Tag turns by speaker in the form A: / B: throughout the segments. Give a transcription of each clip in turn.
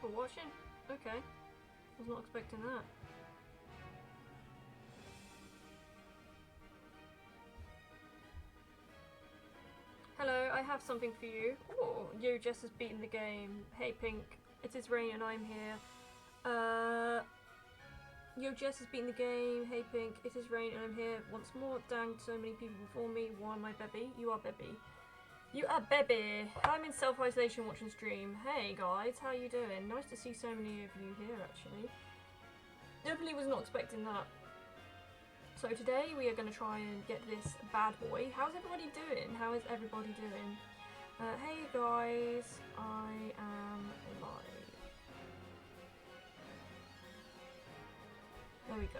A: people watching? Okay. Was not expecting that. Hello, I have something for you. Oh, you just has beaten the game. Hey Pink, it is rain and I'm here. Yo, Jess has beaten the game. Hey Pink, it is rain and I'm here once more. Dang, so many people before me. Why am I Bebby? You are Bebby. You are Bebby. I'm in self-isolation watching stream. Hey guys, how you doing? Nice to see so many of you here actually. Definitely was not expecting that. So today we are going to try and get this bad boy. How's everybody doing? How is everybody doing? Hey guys, I am live. There we go.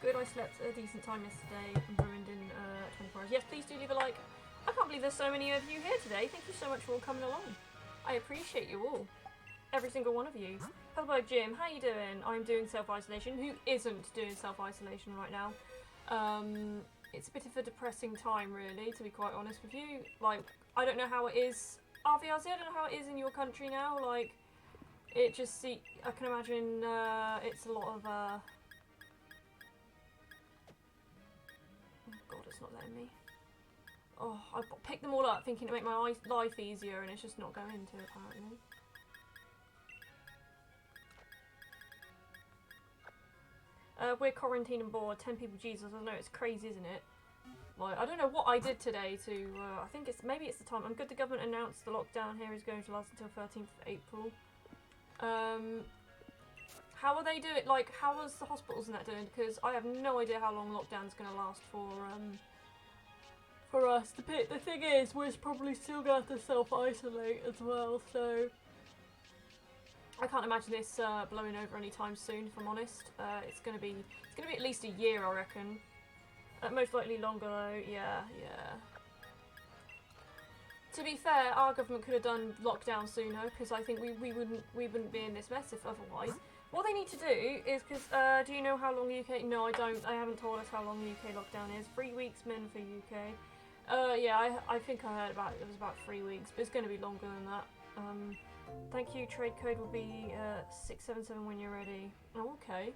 A: Good, I slept a decent time yesterday and ruined in 24 hours. Yes, please do leave a like. I can't believe there's so many of you here today. Thank you so much for all coming along. I appreciate you all. Every single one of you. Hello Jim, how you doing? I'm doing self-isolation. Who isn't doing self-isolation right now? It's a bit of a depressing time really, to be quite honest with you. Like, I don't know how it is. RVRZ, I don't know how it is in your country now. Like, it just, I can imagine it's a lot of, oh god, it's not letting me. Oh, I've picked them all up thinking to make my life easier and it's just not going to apparently. We're quarantined and bored. 10 people, Jesus, I know, it's crazy, isn't it? Like, I don't know what I did today to, I think maybe it's the time. I'm good the government announced the lockdown here is going to last until 13th of April. How are they doing, like, how was the hospitals and that doing? Because I have no idea how long lockdown's going to last for us. The thing is, we're probably still going to have to self-isolate as well, so I can't imagine this blowing over anytime soon, if I'm honest. It's gonna be at least a year, I reckon. Most likely longer though. Yeah. To be fair, our government could have done lockdown sooner because I think we wouldn't be in this mess if otherwise. What they need to do is because do you know how long UK? No, I don't. I haven't told us how long the UK lockdown is. 3 weeks min for UK. Yeah, I think I heard about it. It was about 3 weeks, but it's going to be longer than that. Thank you, trade code will be 677 when you're ready. Oh, okay.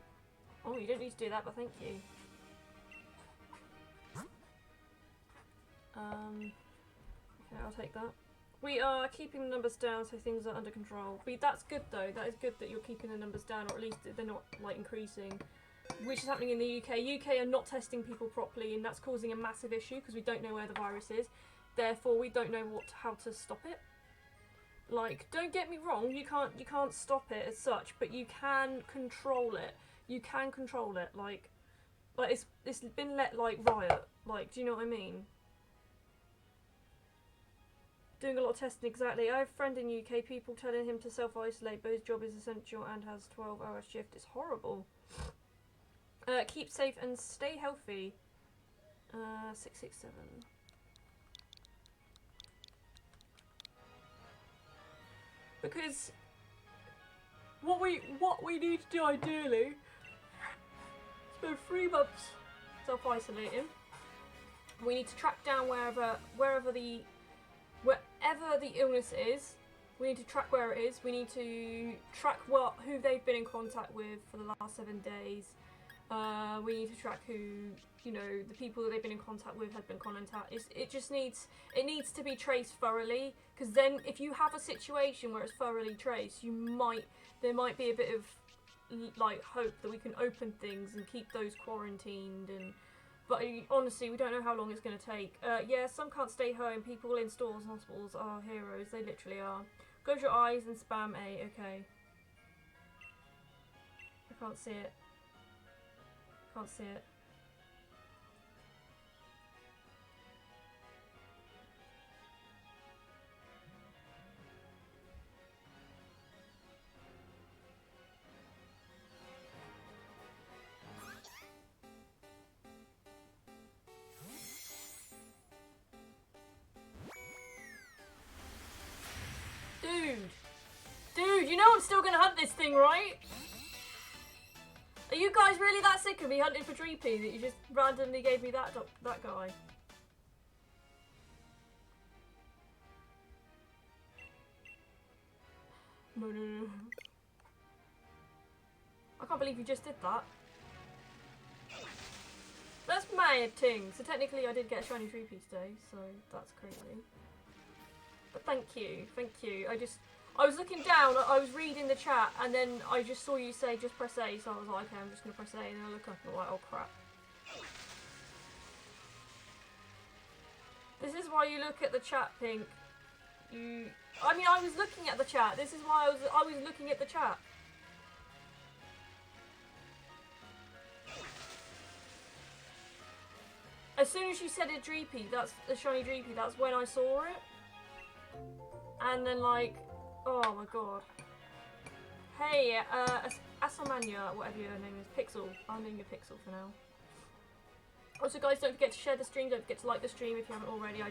A: Oh, you don't need to do that, but thank you. Okay, I'll take that. We are keeping the numbers down so things are under control. That's good though, that is good that you're keeping the numbers down, or at least they're not like increasing. Which is happening in the UK. UK are not testing people properly and that's causing a massive issue because we don't know where the virus is. Therefore, we don't know how to stop it. Like, don't get me wrong, you can't stop it as such, but you can control it. You can control it, like it's been let like riot. Like, do you know what I mean? Doing a lot of testing, exactly. I have a friend in UK, people telling him to self-isolate, but his job is essential and has 12-hour shift. It's horrible. Keep safe and stay healthy. 667. Because what we need to do ideally, spend 3 months self-isolating. We need to track down wherever the illness is. We need to track where it is. We need to track who they've been in contact with for the last 7 days. We need to track who, you know, the people that they've been in contact with have been contacted. It needs to be traced thoroughly, because then if you have a situation where it's thoroughly traced, there might be a bit of like hope that we can open things and keep those quarantined. But honestly, we don't know how long it's going to take. Yeah, some can't stay home. People in stores and hospitals are heroes. They literally are. Close your eyes and spam A. Okay. I can't see it. Can't see it. Dude, you know I'm still gonna hunt this thing, right? Are you guys really that sick of me hunting for Dreepy that you just randomly gave me that guy? No, no, no. I can't believe you just did that. That's mad thing. So technically I did get a shiny Dreepy today, so that's crazy. But thank you, thank you. I was looking down, I was reading the chat, and then I just saw you say just press A, so I was like, okay, I'm just gonna press A, and then I look up and I'm like, oh crap. This is why you look at the chat, Pink. I mean, I was looking at the chat. This is why I was looking at the chat. As soon as you said a Dreepy, that's a shiny Dreepy, that's when I saw it. And then like, oh my god. Hey, Asamania, whatever your name is, Pixel. I'll name you Pixel for now. Also guys, don't forget to share the stream, don't forget to like the stream if you haven't already. I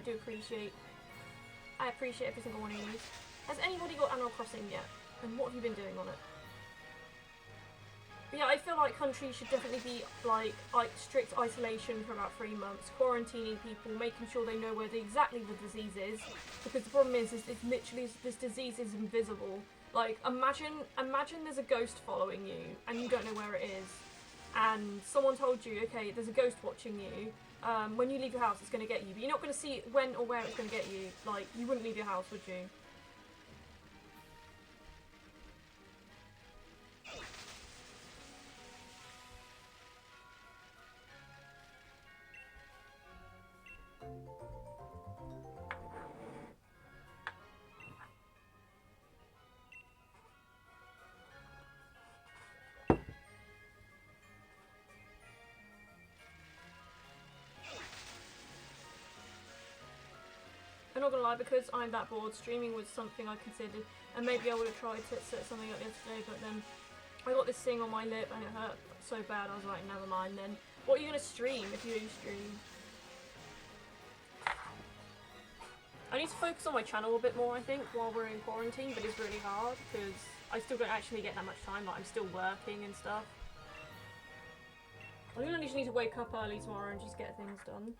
A: appreciate every single one of you. Has anybody got Animal Crossing yet? And what have you been doing on it? But yeah, I feel like countries should definitely be like strict isolation for about 3 months, quarantining people, making sure they know where exactly the disease is, because the problem is it's literally, this disease is invisible. Like, imagine there's a ghost following you, and you don't know where it is, and someone told you, okay, there's a ghost watching you, when you leave your house it's going to get you, but you're not going to see when or where it's going to get you. Like, you wouldn't leave your house, would you? I'm not gonna lie, because I'm that bored, streaming was something I considered, and maybe I would have tried to set something up yesterday, but then I got this thing on my lip and it hurt so bad, I was like, never mind then. What are you gonna stream if you do stream? I need to focus on my channel a bit more, I think, while we're in quarantine, but it's really hard, because I still don't actually get that much time, like, I'm still working and stuff. I think I just need to wake up early tomorrow and just get things done.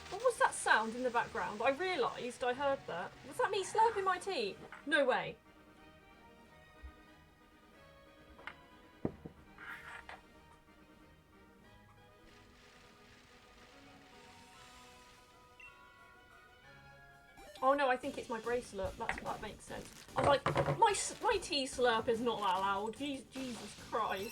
A: What was that sound in the background? I realised I heard that. Was that me slurping my tea? No way. Oh no, I think it's my bracelet. That makes sense. I was like, my tea slurp is not that loud. Jesus Christ.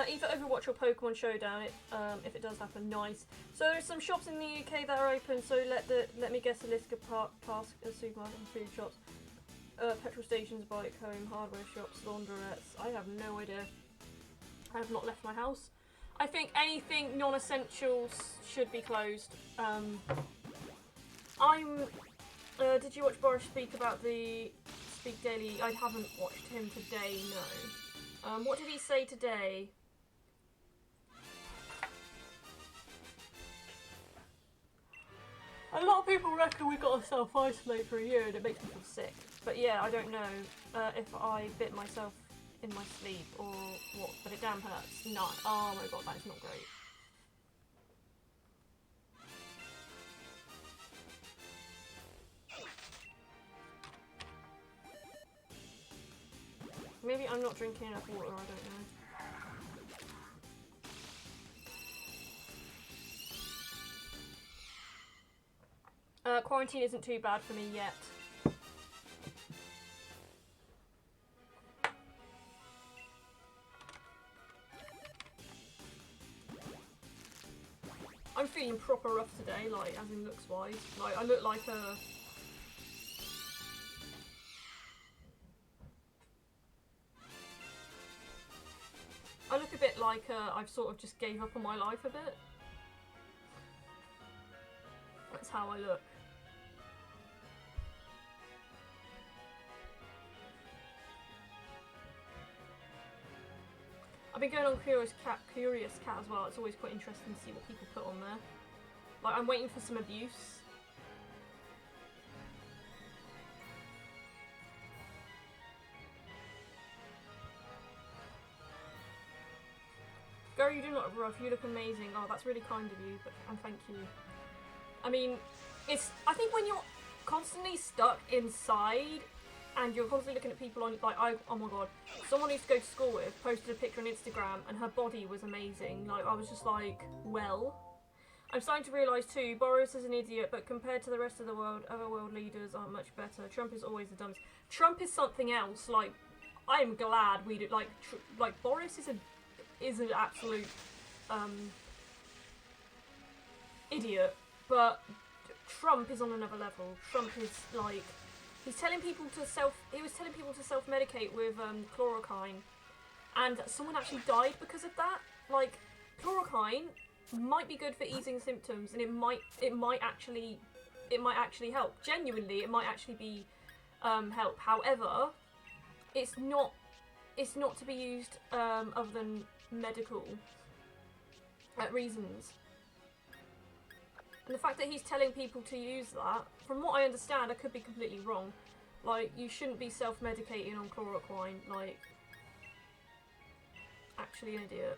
A: Either Overwatch or Pokemon Showdown, if it does happen, nice. So there's some shops in the UK that are open, so let me guess, a list of past supermarket and food shops, petrol stations, bike home, hardware shops, laundrettes. I have no idea. I have not left my house. I think anything non-essentials should be closed. Did you watch Boris speak about the Speak Daily? I haven't watched him today, no. What did he say today? A lot of people reckon we've got to self-isolate for a year and it makes me feel sick. But yeah, I don't know if I bit myself in my sleep or what, but it damn hurts. No. Oh my god, that is not great. Maybe I'm not drinking enough water, I don't know. Quarantine isn't too bad for me yet. I'm feeling proper rough today, like, as in looks-wise. Like, I look like a... I look a bit like I've sort of just gave up on my life a bit. That's how I look. I've been going on Curious Cat as well. It's always quite interesting to see what people put on there. Like, I'm waiting for some abuse. Girl, you do not look rough. You look amazing. Oh, that's really kind of you, and thank you. I mean, I think when you're constantly stuck inside and you're constantly looking at people on, like, oh my god, someone I used to go to school with posted a picture on Instagram and her body was amazing. Like, I was just like, well. I'm starting to realise too, Boris is an idiot, but compared to the rest of the world, other world leaders aren't much better. Trump is always the dumbest. Trump is something else. Like, I am glad we do, like Boris is an absolute idiot, but Trump is on another level. Trump is like, he was telling people to self-medicate with chloroquine, and someone actually died because of that. Like, chloroquine might be good for easing symptoms, and it might actually help. Genuinely, it might actually be help. However, it's not to be used other than medical reasons. And the fact that he's telling people to use that, from what I understand, I could be completely wrong. Like, you shouldn't be self-medicating on chloroquine. Like, actually an idiot.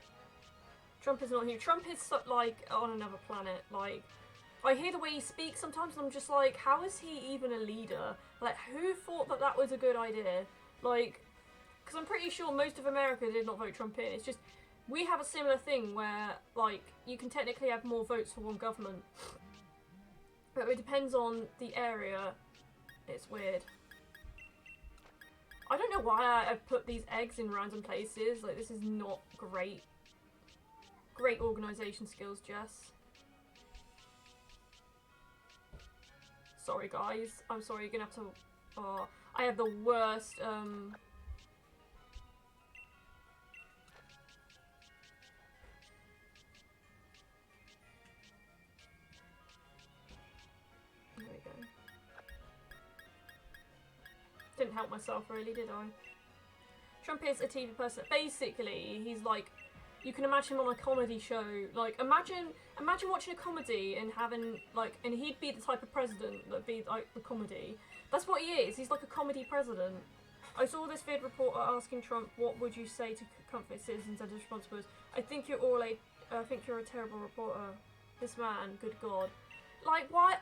A: Trump is not human. Trump is like on another planet. Like, I hear the way he speaks sometimes and I'm just like, how is he even a leader? Like, who thought that was a good idea? Like, because I'm pretty sure most of America did not vote Trump in. It's just, we have a similar thing where, like, you can technically have more votes for one government. But it depends on the area. It's weird. I don't know why I put these eggs in random places. Like, this is not great. Great organisation skills, Jess. Sorry, guys. I'm sorry, you're gonna have to... Oh, I have the worst, There we go. Didn't help myself, really, did I? Trump is a TV person. Basically, he's like... You can imagine him on a comedy show. Like, imagine watching a comedy and having, like, and he'd be the type of president that'd be, like, the comedy. That's what he is. He's like a comedy president. I saw this vid reporter asking Trump, what would you say to comfort citizens, and his response was, I think you're a terrible reporter. This man, good God. Like, why?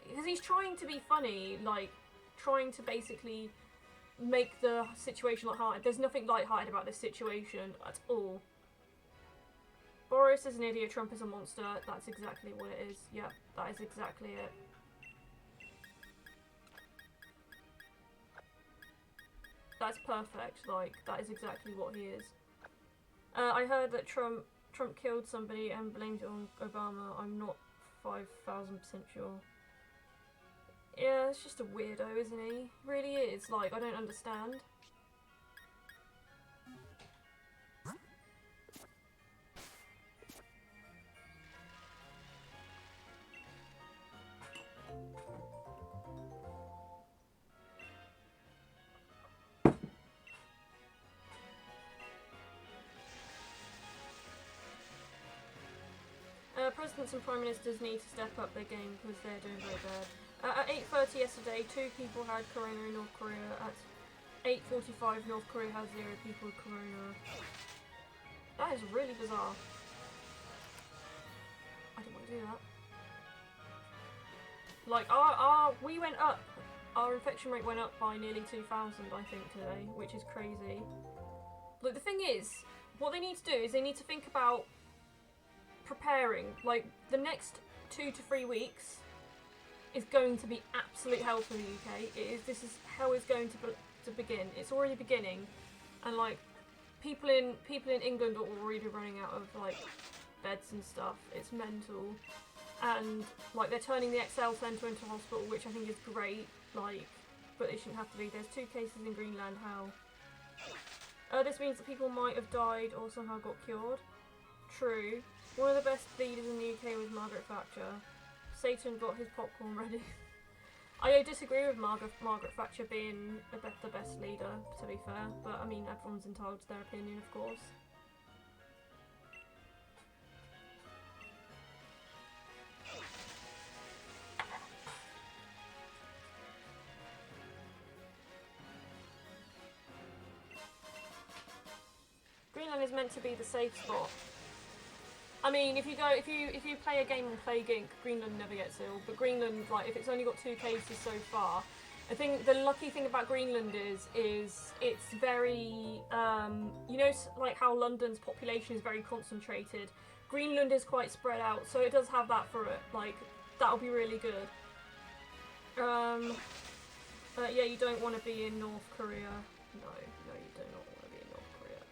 A: Because he's trying to be funny, like, trying to basically make the situation lighthearted. There's nothing lighthearted about this situation at all. Boris is an idiot, Trump is a monster. That's exactly what it is. Yep, that is exactly it. That's perfect, like, that is exactly what he is. I heard that Trump killed somebody and blamed it on Obama. I'm not 5,000% sure. Yeah, it's just a weirdo, isn't he? Really is. Like, I don't understand. Presidents and prime ministers need to step up their game because they're doing very bad. At 8:30 yesterday, 2 people had corona in North Korea. At 8:45, North Korea has 0 people with corona. That is really bizarre. I didn't want to do that. Like, we went up. Our infection rate went up by nearly 2,000, I think, today, which is crazy. Like, the thing is, what they need to do is they need to think about preparing. Like, the next 2 to 3 weeks is going to be absolute hell for the UK. This is how it's going to begin. It's already beginning, and like people in England are already running out of like beds and stuff. It's mental, and like they're turning the XL Centre into a hospital, which I think is great. Like, but it shouldn't have to be. There's 2 cases in Greenland. How? This means that people might have died or somehow got cured. True. One of the best leaders in the UK was Margaret Thatcher. Satan got his popcorn ready. I disagree with Margaret Thatcher being the best leader, to be fair, but I mean, everyone's entitled to their opinion, of course. Greenland is meant to be the safe spot. I mean, if you play a game on Plague Inc., Greenland never gets ill. But Greenland, like, if it's only got 2 cases so far, I think the lucky thing about Greenland is it's very, you know, like how London's population is very concentrated. Greenland is quite spread out, so it does have that for it. Like, that'll be really good. Yeah, you don't want to be in North Korea. No, you do not want to be in North Korea.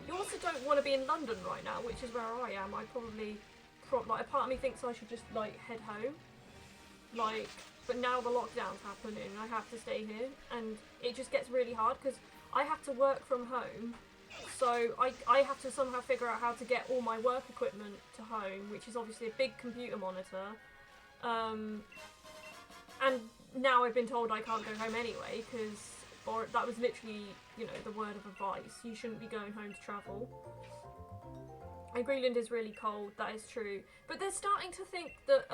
A: You also don't want to be in London right now, which is where I am. I probably, like, a part of me thinks I should just, like, head home. Like, but now the lockdown's happening, I have to stay here, and it just gets really hard, because I have to work from home, so I have to somehow figure out how to get all my work equipment to home, which is obviously a big computer monitor, and now I've been told I can't go home anyway, because that was literally, you know, the word of advice. You shouldn't be going home to travel. And Greenland is really cold, that is true. But they're starting to think that,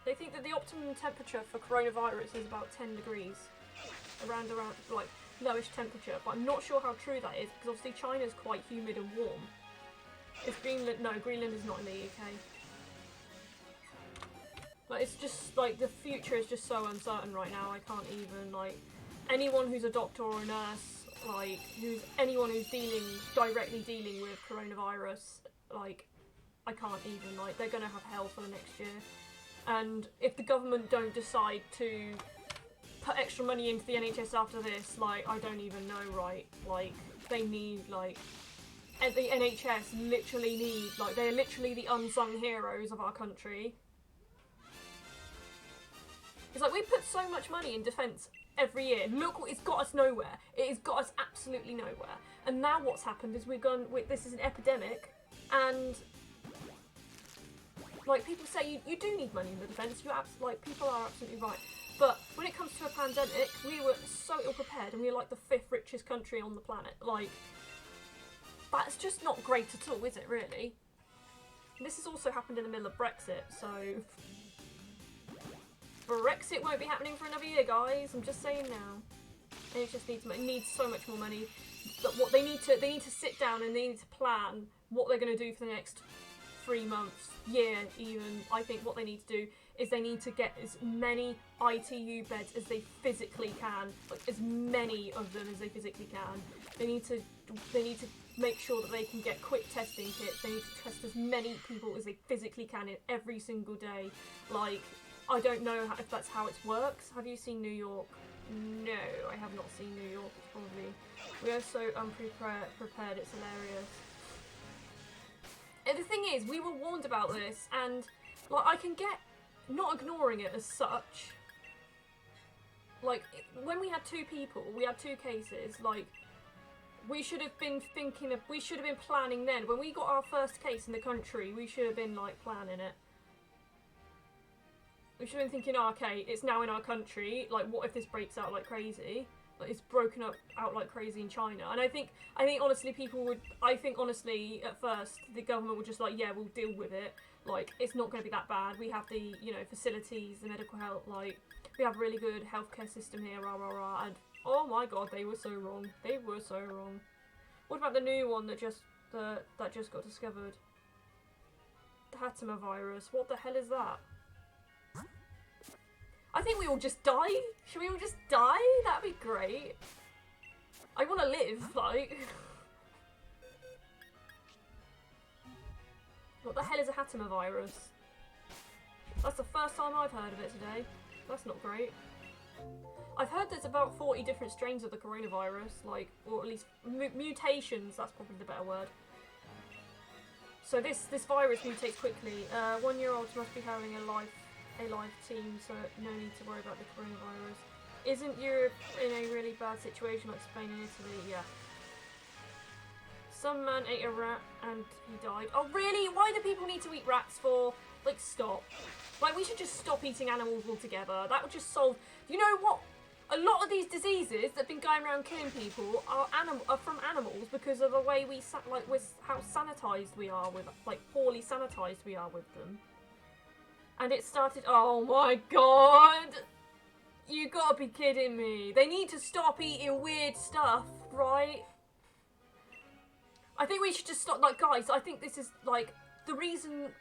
A: they think that the optimum temperature for coronavirus is about 10 degrees. Around, like, lowish temperature. But I'm not sure how true that is, because obviously China's quite humid and warm. Is Greenland... No, Greenland is not in the UK. Like, it's just, like, the future is just so uncertain right now. I can't even, like... Anyone who's a doctor or a nurse, like, anyone who's directly dealing with coronavirus, like, I can't even, like, they're gonna have hell for the next year. And if the government don't decide to put extra money into the NHS after this, like, I don't even know, right? Like, they need, like, the NHS literally need, like, they're literally the unsung heroes of our country. It's like, we put so much money in defence every year. Look, it's got us nowhere. It has got us absolutely nowhere. And now what's happened is this is an epidemic, and like, people say you do need money in the defence. Like, people are absolutely right. But when it comes to a pandemic, we were so ill prepared, and we were like the 5th richest country on the planet. Like, that's just not great at all, is it? Really? This has also happened in the middle of Brexit, so Brexit won't be happening for another year, guys. I'm just saying now. And it just needs so much more money. But what they need to sit down and they need to plan what they're going to do for the next 3 months, year even. I think what they need to do is they need to get as many ITU beds as they physically can, like as many of them as they physically can. They need to make sure that they can get quick testing kits. They need to test as many people as they physically can in every single day. Like, I don't know if that's how it works. Have you seen New York? No, I have not seen New York. It's probably, we are so unprepared. It's hilarious. And the thing is, we were warned about this, and like, I can get not ignoring it as such. Like, when we had 2 people, we had 2 cases. Like, we should have been planning then. When we got our first case in the country, we should have been like planning it. We should have been thinking, oh, okay, it's now in our country, like, what if this breaks out like crazy? Like, it's broken out like crazy in China. And I think honestly at first, the government would just like, yeah, we'll deal with it. Like, it's not going to be that bad. We have the, you know, facilities, the medical health, like, we have a really good healthcare system here, rah, rah, rah. And, oh my god, they were so wrong. They were so wrong. What about the new one that just got discovered? The Hattima virus. What the hell is that? I think we all just die. Should we all just die? That'd be great. I want to live, like. What the hell is a Hattima virus? That's the first time I've heard of it today. That's not great. I've heard there's about 40 different strains of the coronavirus, like, or at least mutations, that's probably the better word. So this virus mutates quickly. 1-year-olds must be having a live team, so no need to worry about the coronavirus. Isn't Europe in a really bad situation like Spain and Italy? Yeah. Some man ate a rat and he died. Oh really? Why do people need to eat rats for? Like, stop. Like, we should just stop eating animals altogether. That would just solve... You know what? A lot of these diseases that have been going around killing people are from animals because of the way we... with how sanitised we are with... Like, poorly sanitised we are with them. And it started... Oh my god! You gotta be kidding me. They need to stop eating weird stuff, right? I think we should just stop... Like, guys, I think this is, like, the reason...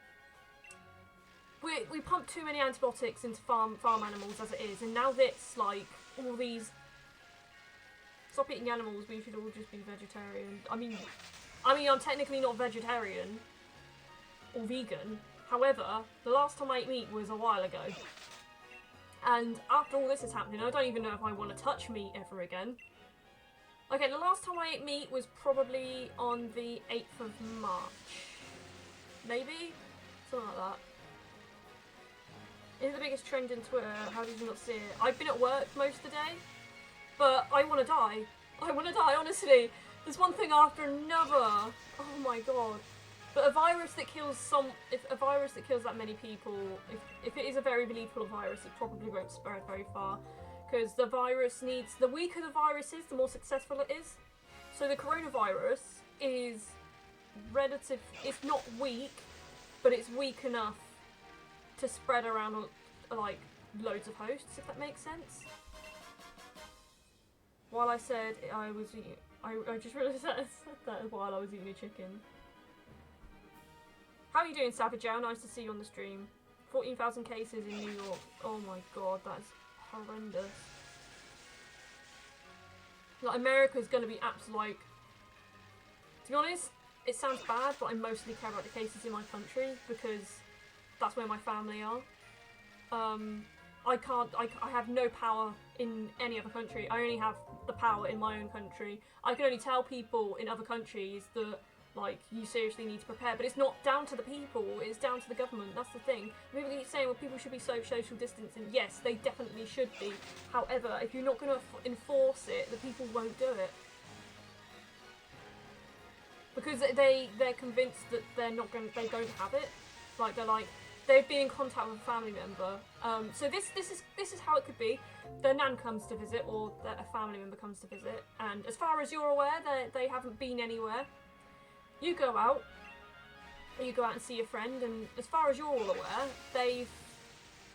A: We pump too many antibiotics into farm animals as it is, and now this, like, all these... Stop eating animals, we should all just be vegetarian. I mean, I'm technically not vegetarian or vegan. However, the last time I ate meat was a while ago. And after all this is happening, I don't even know if I want to touch meat ever again. Okay, the last time I ate meat was probably on the 8th of March. Maybe? Something like that. It's the biggest trend in Twitter. How did you not see it? I've been at work most of the day, but I want to die. I want to die, honestly. There's one thing after another. Oh my god. But a virus that kills a virus that kills that many people, if it is a very lethal virus, it probably won't spread very far. Because the virus needs, the weaker the virus is, the more successful it is. So the coronavirus is it's not weak, but it's weak enough to spread around like loads of hosts, if that makes sense. While I said I was eating, I just realised that I said that while I was eating a chicken. How are you doing, Savage Owl? Nice to see you on the stream. 14,000 cases in New York. Oh my god, that's horrendous. Like, America's gonna be absolute, like... To be honest, it sounds bad, but I mostly care about the cases in my country, because that's where my family are. I have no power in any other country. I only have the power in my own country. I can only tell people in other countries that, like, you seriously need to prepare, but it's not down to the people, it's down to the government. That's the thing. People keep saying, well, people should be social distancing. Yes, they definitely should be. However, if you're not going to enforce it, the people won't do it. Because they're convinced that they don't have it. Like, they've been in contact with a family member. So this is how it could be. Their nan comes to visit, or a family member comes to visit, and as far as you're aware, they haven't been anywhere. You go out and see your friend, and as far as you're all aware, they've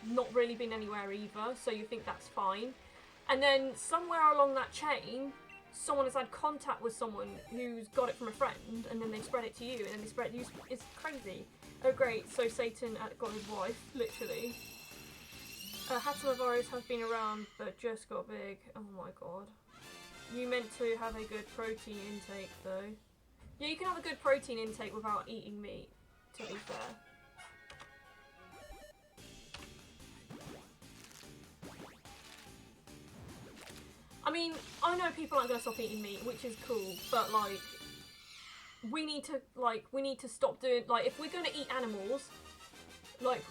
A: not really been anywhere either, so you think that's fine. And then somewhere along that chain, someone has had contact with someone who's got it from a friend, and then they spread it to you, and then they spread it to you. It's crazy. Oh great, so Satan got his wife, literally. Hateful virus has been around, but just got big. Oh my god. You meant to have a good protein intake, though. Yeah, you can have a good protein intake without eating meat, to be fair. I mean, I know people aren't going to stop eating meat, which is cool, but, like, we need to stop doing, like, if we're going to eat animals, like,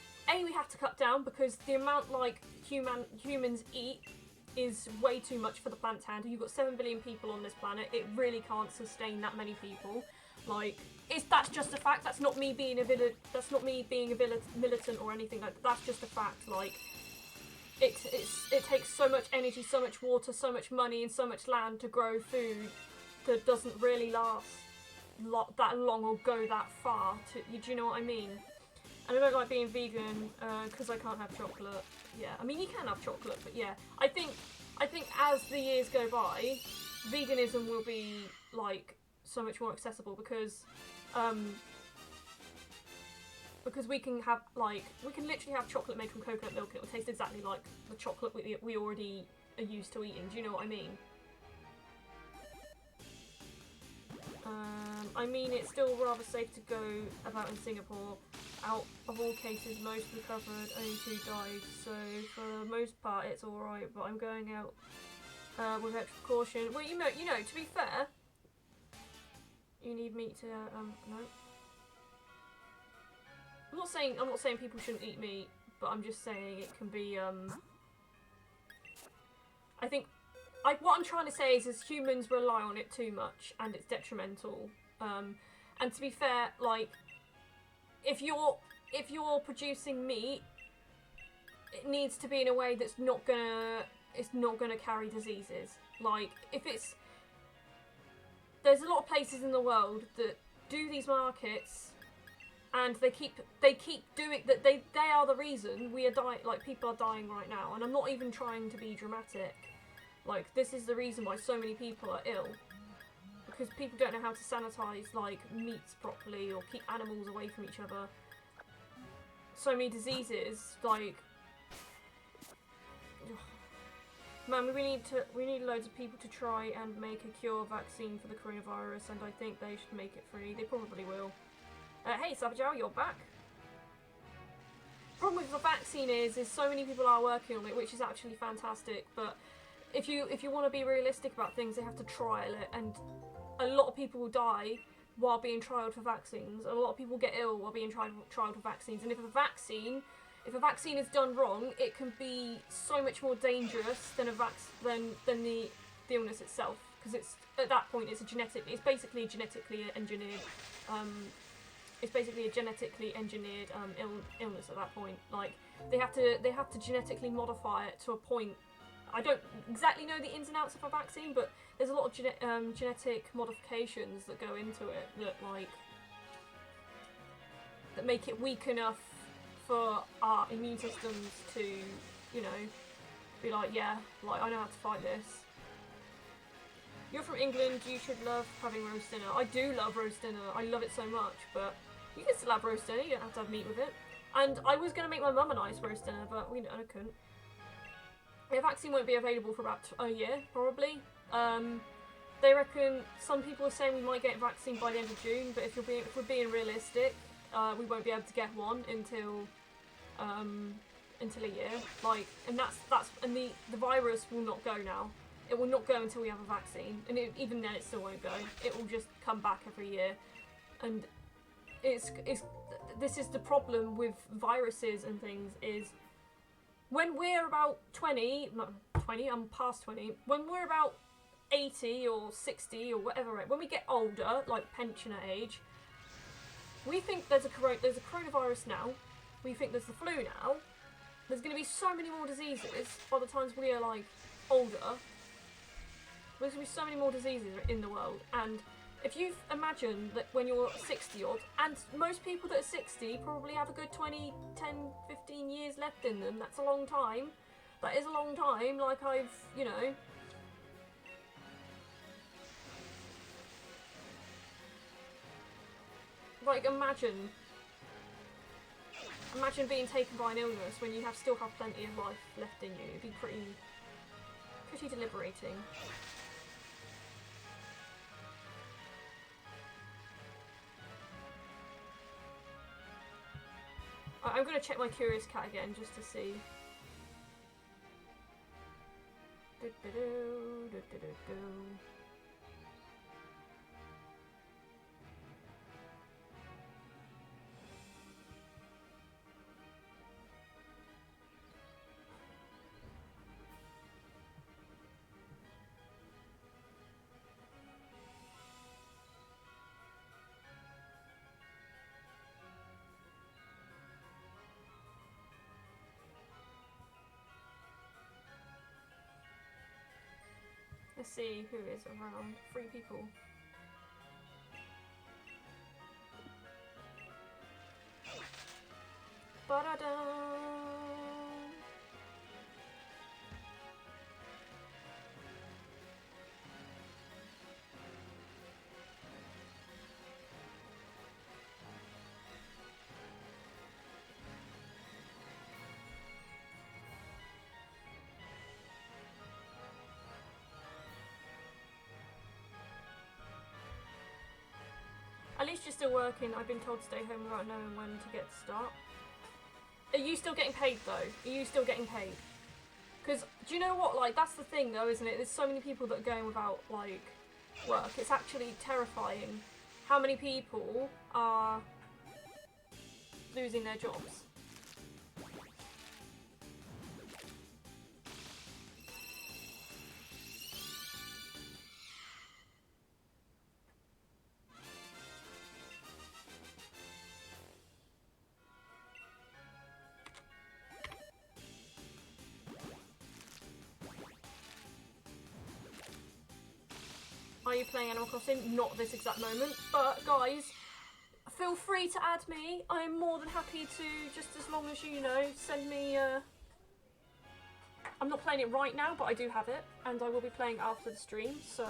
A: we have to cut down, because the amount, like, humans eat is way too much for the planet to handle. You've got 7 billion people on this planet. It really can't sustain that many people. Like, that's just a fact. That's not me being a militant or anything like that. That's just a fact. Like, it takes so much energy, so much water, so much money, and so much land to grow food that doesn't really last that long or go that far. Do you know what I mean? And I don't like being vegan because I can't have chocolate. Yeah, I mean, you can have chocolate, but yeah. I think as the years go by, veganism will be, like, so much more accessible because we can have, like, we can literally have chocolate made from coconut milk and it will taste exactly like the chocolate we already are used to eating. Do you know what I mean? I mean, it's still rather safe to go about in Singapore. Out of all cases, most recovered, only 2 died, so for the most part it's alright, but I'm going out with extra caution. Well, you know, to be fair, you need meat to, no. I'm not saying people shouldn't eat meat, but I'm just saying it can be, I think, what I'm trying to say is humans rely on it too much, and it's detrimental. And to be fair, like, if you're producing meat it needs to be in a way that's not gonna carry diseases. Like, if it's... There's a lot of places in the world that do these markets, and they keep doing that. They are the reason we are dying. Like, people are dying right now, and I'm not even trying to be dramatic. Like, this is the reason why so many people are ill, because people don't know how to sanitize like meats properly or keep animals away from each other. So many diseases, like, man, we need loads of people to try and make a cure vaccine for the coronavirus, and I think they should make it free. They probably will. Hey, Sabajal, you're back. Problem with the vaccine is so many people are working on it, which is actually fantastic. But if you want to be realistic about things, they have to trial it, and a lot of people will die while being trialed for vaccines. A lot of people get ill while being trialed for vaccines, and if a vaccine is done wrong, it can be so much more dangerous than than the illness itself, because it's at that point it's basically a genetically engineered illness at that point. Like, they have to genetically modify it to a point. I don't exactly know the ins and outs of a vaccine, but there's a lot of genetic modifications that go into it that make it weak enough for our immune systems to, you know, be like, yeah, like, I know how to fight this. You're from England, you should love having roast dinner. I do love roast dinner, I love it so much, but you can still have roast dinner, you don't have to have meat with it. And I was going to make my mum a nice roast dinner, but I couldn't. The vaccine won't be available for about a year, probably. They reckon, some people are saying we might get a vaccine by the end of June, but if we're being realistic, we won't be able to get one until a year. Like, and the virus will not go now. It will not go until we have a vaccine, and even then it still won't go. It will just come back every year, and this is the problem with viruses and things, is when we're about 20, I'm past 20, when we're about 80 or 60 or whatever, when we get older, like pensioner age, we think there's a coronavirus now, we think there's the flu now, there's going to be so many more diseases by the time we are, like, older. There's going to be so many more diseases in the world, and if you imagine that when you're 60 odd, and most people that are 60 probably have a good 10, 15 years left in them, that's a long time. That is a long time, like, you know. Like, imagine being taken by an illness when you still have plenty of life left in you. It'd be pretty deliberating. I'm going to check my curious cat again just to see. Let's see who is around. 3 people. Ba-da-da! At least you're still working. I've been told to stay home without knowing when to get to start. Are you still getting paid though? Are you still getting paid? Because, do you know what, like, that's the thing though, isn't it? There's so many people that are going without, like, work. It's actually terrifying how many people are losing their jobs. Are you playing Animal Crossing? Not this exact moment, but guys, feel free to add me. I am more than happy to, just as long as you know, send me. I'm not playing it right now, but I do have it, and I will be playing after the stream. So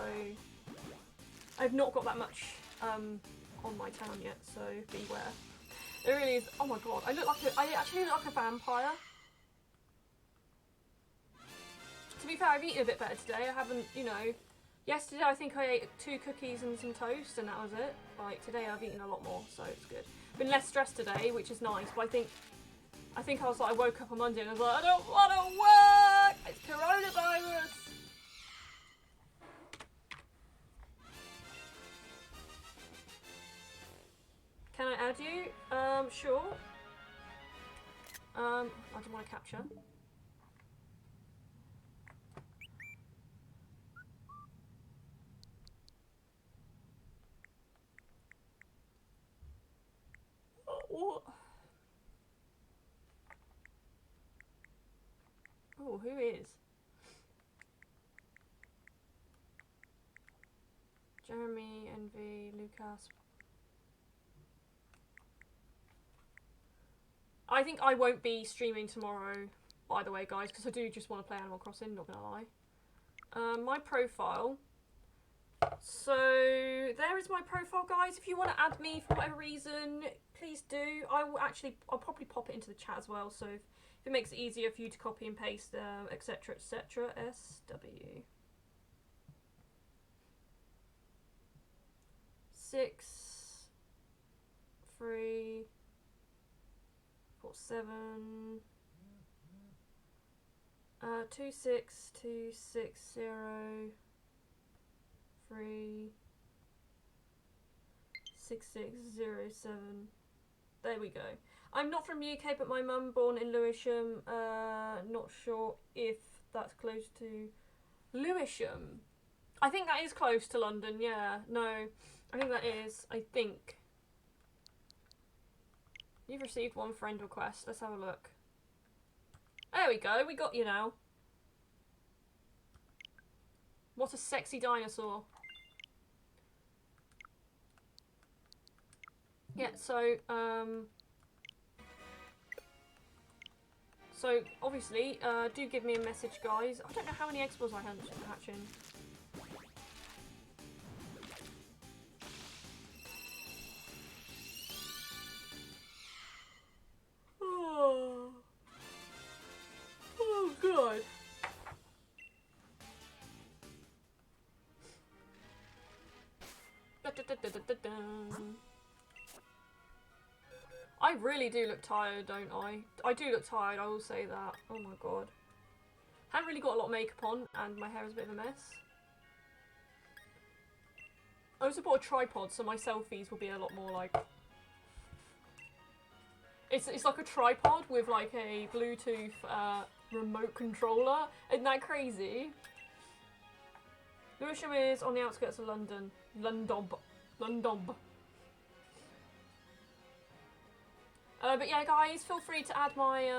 A: I've not got that much on my town yet, so beware. It really is. Oh my god, I actually look like a vampire. To be fair, I've eaten a bit better today. I haven't, you know. Yesterday I think I ate 2 cookies and some toast, and that was it. Like today I've eaten a lot more, so it's good. Been less stressed today, which is nice. But I think I was like, I woke up on Monday and I was like, I don't want to work. It's coronavirus. Can I add you? Sure. I don't want to capture. What? Oh, who is? Jeremy, Envy, Lucas. I think I won't be streaming tomorrow, by the way, guys, because I do just want to play Animal Crossing, not gonna lie. My profile. So, there is my profile, guys. If you want to add me for whatever reason, please do. I'll probably pop it into the chat as well, so if it makes it easier for you to copy and paste, etc, etc. SW. 6 3 4 7 2 6 2 6 0 3 6 6 0 7. There we go. I'm not from UK, but my mum born in Lewisham. Not sure if that's close to Lewisham. I think that is close to London, yeah. No, I think that is. I think. You've received 1 friend request. Let's have a look. There we go. We got you now. What a sexy dinosaur. Yeah, so obviously, do give me a message, guys. I don't know how many eggs was I hatching. Oh, oh god. I really do look tired, don't I? I do look tired, I will say that. Oh my god. Haven't really got a lot of makeup on, and my hair is a bit of a mess. I also bought a tripod, so my selfies will be a lot more like... It's like a tripod with like a Bluetooth remote controller. Isn't that crazy? Lewisham is on the outskirts of London. London. But yeah, guys, feel free to add my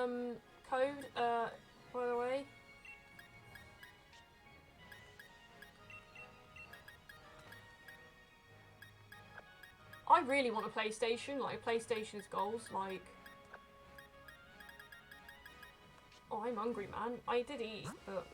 A: code, by the way. I really want a PlayStation, like PlayStation's goals, like... Oh, I'm hungry, man. I did eat, but...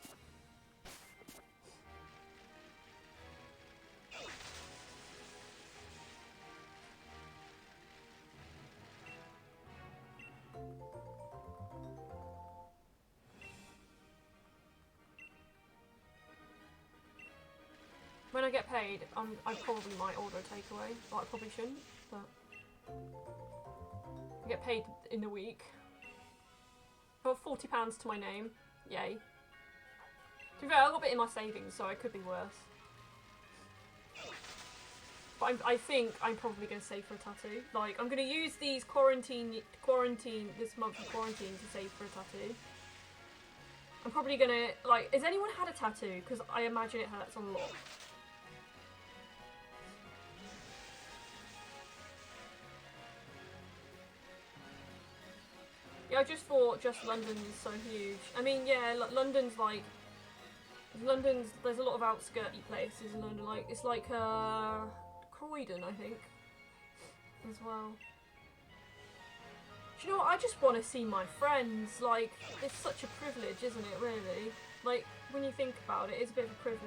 A: When I get paid, I probably might order a takeaway. Well, I probably shouldn't, but... I get paid in the week. Got £40 to my name. Yay. To be fair, I got a bit in my savings, so it could be worse. But I think I'm probably going to save for a tattoo. Like, I'm going to use these this month of quarantine to save for a tattoo. I'm probably going to, like, has anyone had a tattoo? Because I imagine it hurts a lot. Yeah, I just thought just London is so huge. I mean, yeah, London's like... There's a lot of outskirty places in London, like, it's like, Croydon, I think, as well. Do you know what, I just want to see my friends, like, it's such a privilege, isn't it, really? Like, when you think about it, it's a bit of a privilege.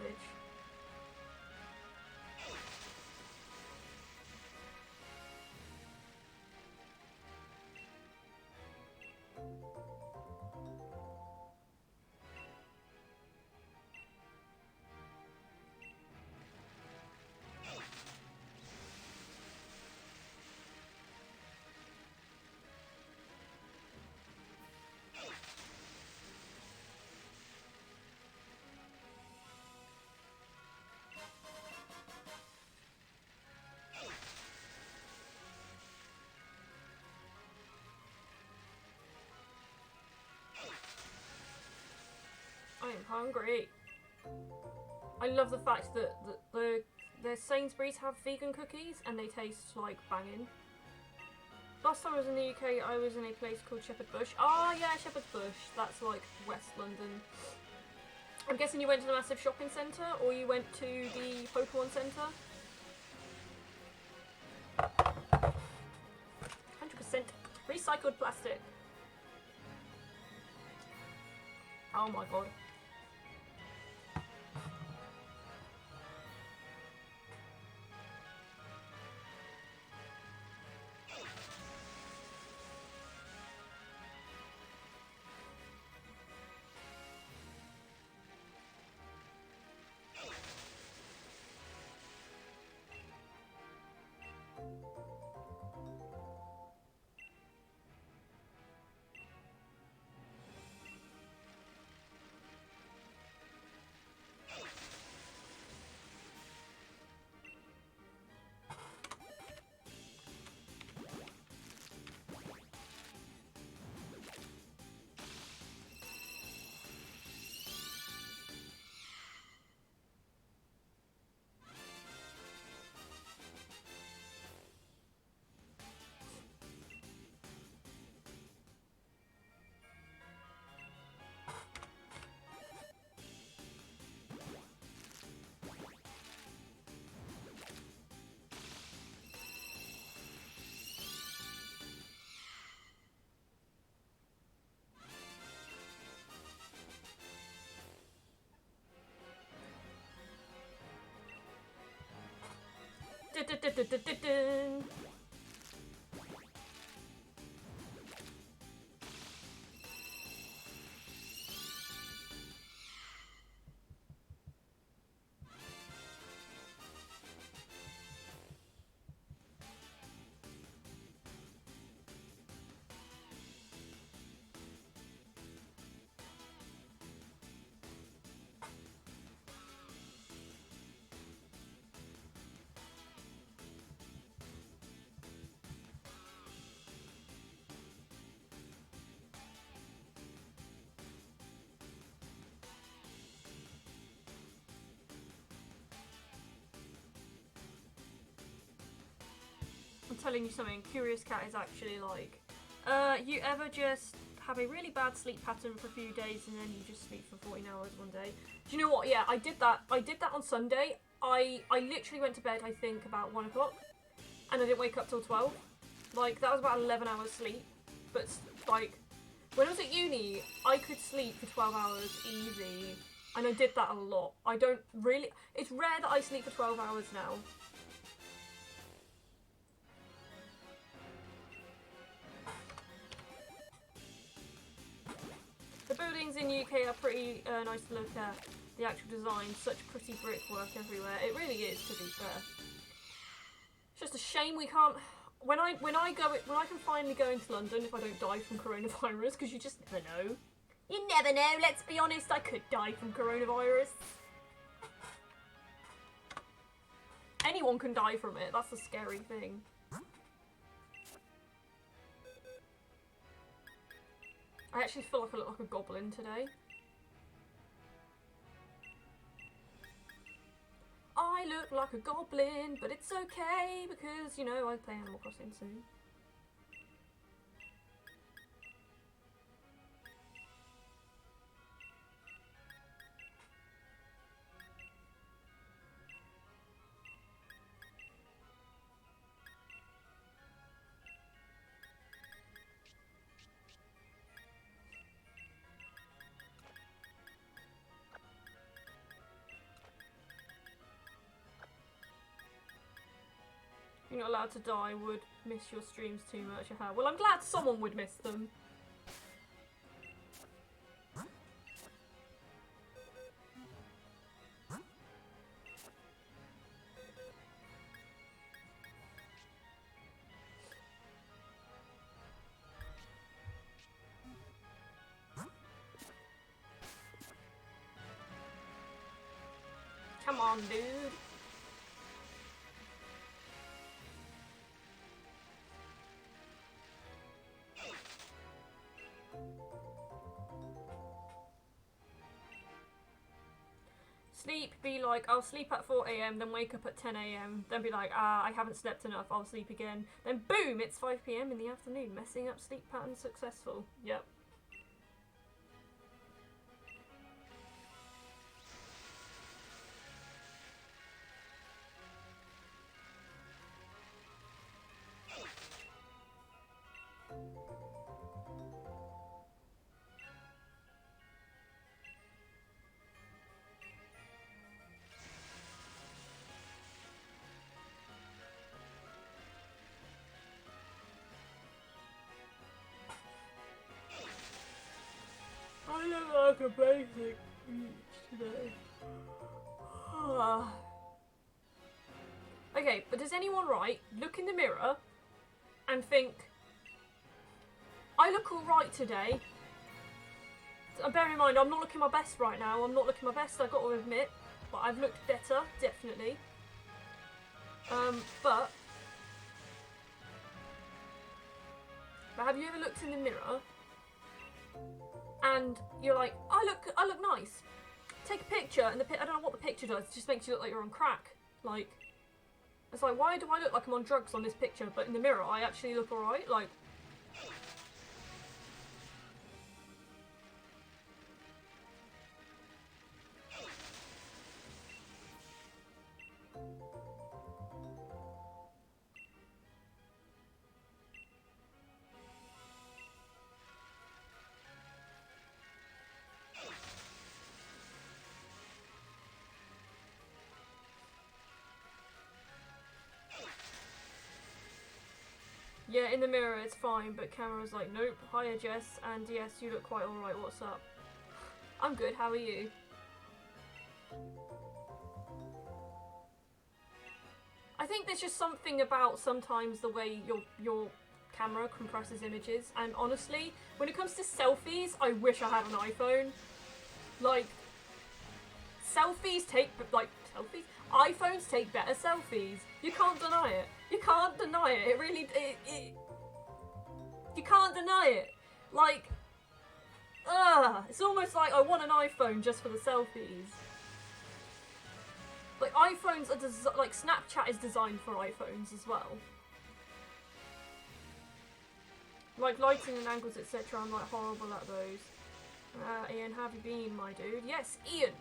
A: I am hungry. I love the fact that the Sainsbury's have vegan cookies and they taste like banging. Last time I was in the UK, I was in a place called Shepherd Bush. Oh yeah, Shepherd Bush. That's like West London. I'm guessing you went to the massive shopping centre or you went to the Pokemon Centre? 100% recycled plastic. Oh my god. I'm telling you something, Curious Cat is actually like, you ever just have a really bad sleep pattern for a few days and then you just sleep for 14 hours one day? Do you know what? Yeah, I did that on Sunday. I literally went to bed, I think, about 1 o'clock and I didn't wake up till 12. Like, that was about 11 hours sleep. But, like, when I was at uni, I could sleep for 12 hours easy. And I did that a lot. I don't really... It's rare that I sleep for 12 hours now. The buildings in UK are pretty nice to look at. The actual design, such pretty brickwork everywhere. It really is, to be fair. It's just a shame we can't... When I can finally go into London, if I don't die from coronavirus, because you just never know. You never know, let's be honest, I could die from coronavirus. Anyone can die from it, that's the scary thing. I actually feel like I look like a goblin today. I look like a goblin, but it's okay because, you know, I play Animal Crossing soon. not allowed to die would miss your streams too much. Well, I'm glad someone would miss them. Come on, dude. Sleep, be like, I'll sleep at 4 AM, then wake up at 10 AM, then be like, I haven't slept enough, I'll sleep again. Then boom, it's 5 PM in the afternoon, messing up sleep pattern successful. Yep. I look like a basic today. Okay, but does anyone look in the mirror and think, I look alright today? Bear in mind, I'm not looking my best right now. I'm not looking my best, I've got to admit. But I've looked better, definitely. But have you ever looked in the mirror and you're like, I look nice. Take a picture, and I don't know what the picture does. It just makes you look like you're on crack. Like, it's like, why do I look like I'm on drugs on this picture, but in the mirror I actually look alright? Like, yeah, in the mirror it's fine, but camera's like, nope, hiya Jess, and yes, you look quite alright, what's up? I'm good, how are you? I think there's just something about sometimes the way your camera compresses images, and honestly, when it comes to selfies, I wish I had an iPhone. Like, selfies take, selfies? iPhones take better selfies. You can't deny it. You can't deny it. It really, you can't deny it. Like, it's almost like I want an iPhone just for the selfies. Like, iPhones are like, Snapchat is designed for iPhones as well. Like, lighting and angles, etc. I'm, like, horrible at those. Ian, how have you been, my dude? Yes, Ian!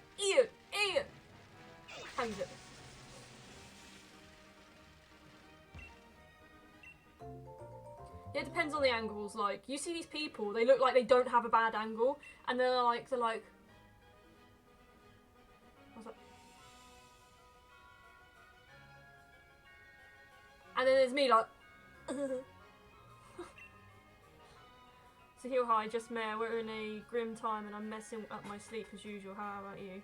A: How you doing? Yeah, it depends on the angles. Like, you see these people, they look like they don't have a bad angle, and they're like, what's that? And then there's me like, Sahil, hi, just Mayor, we're in a grim time and I'm messing up my sleep as usual. How about you?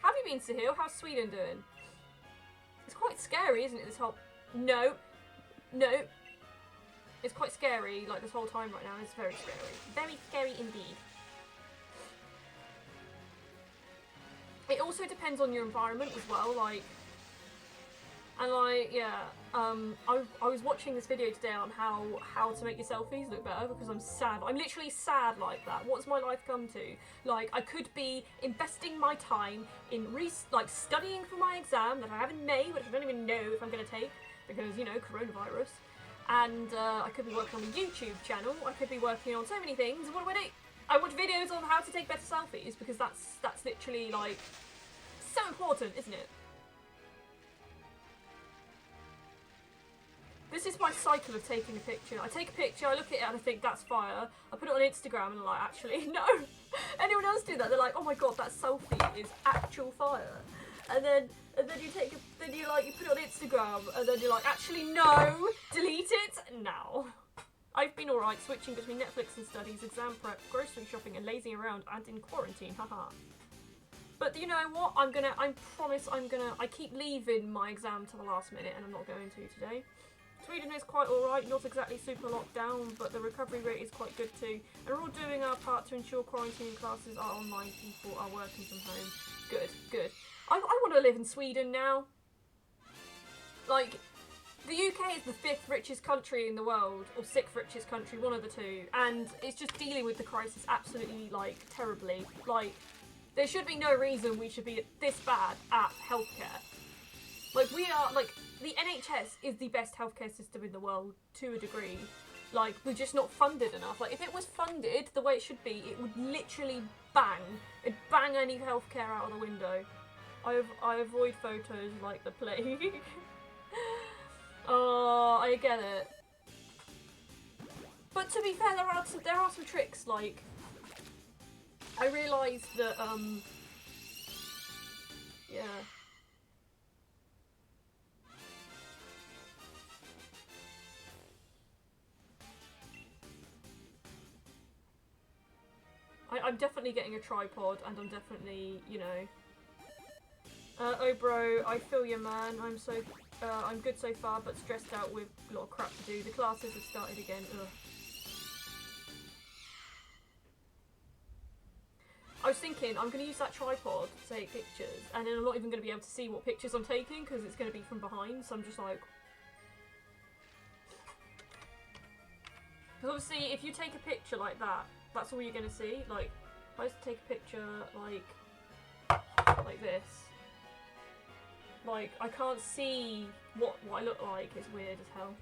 A: How have you been, Sahil? How's Sweden doing? It's quite scary, isn't it, this whole... No. It's quite scary, like, this whole time right now. It's very scary. Very scary indeed. It also depends on your environment as well, like... And, like, yeah, I was watching this video today on how to make your selfies look better because I'm sad. I'm literally sad like that. What's my life come to? Like, I could be investing my time in, studying for my exam that I have in May, which I don't even know if I'm going to take because, you know, coronavirus. And I could be working on a YouTube channel. I could be working on so many things. What do I do? I watch videos on how to take better selfies because that's literally, like, so important, isn't it? This is my cycle of taking a picture. I take a picture, I look at it and I think that's fire. I put it on Instagram and I'm like, actually, no. Anyone else do that? They're like, oh my god, that selfie is actual fire. and then you take then you put it on Instagram, and then you're like, actually no, delete it now. I've been alright switching between Netflix and studies, exam prep, grocery shopping, and lazing around, and in quarantine, haha. But you know what? I keep leaving my exam to the last minute, and I'm not going to today. Sweden is quite alright, not exactly super locked down, but the recovery rate is quite good too. And we're all doing our part to ensure quarantine classes are online, people are working from home. Good, good. I want to live in Sweden now. Like, the UK is the 5th richest country in the world, or 6th richest country, one of the two, and it's just dealing with the crisis absolutely, like, terribly. Like, there should be no reason we should be this bad at healthcare. Like, we are, like, the NHS is the best healthcare system in the world, to a degree. Like, we're just not funded enough. Like, if it was funded the way it should be, it would literally it'd bang any healthcare out of the window. I avoid photos like the plague. Oh, I get it. But to be fair, there are some tricks, like, I realised that, yeah. I'm definitely getting a tripod, and I'm definitely, you know... oh bro, I feel you, man. I'm good so far, but stressed out with a lot of crap to do. The classes have started again. Ugh. I was thinking, I'm going to use that tripod to take pictures, and then I'm not even going to be able to see what pictures I'm taking, because it's going to be from behind, so I'm just like... Because obviously, if you take a picture like that, that's all you're going to see. Like, if I was to take a picture, like this, like, I can't see what I look like. It's weird as hell.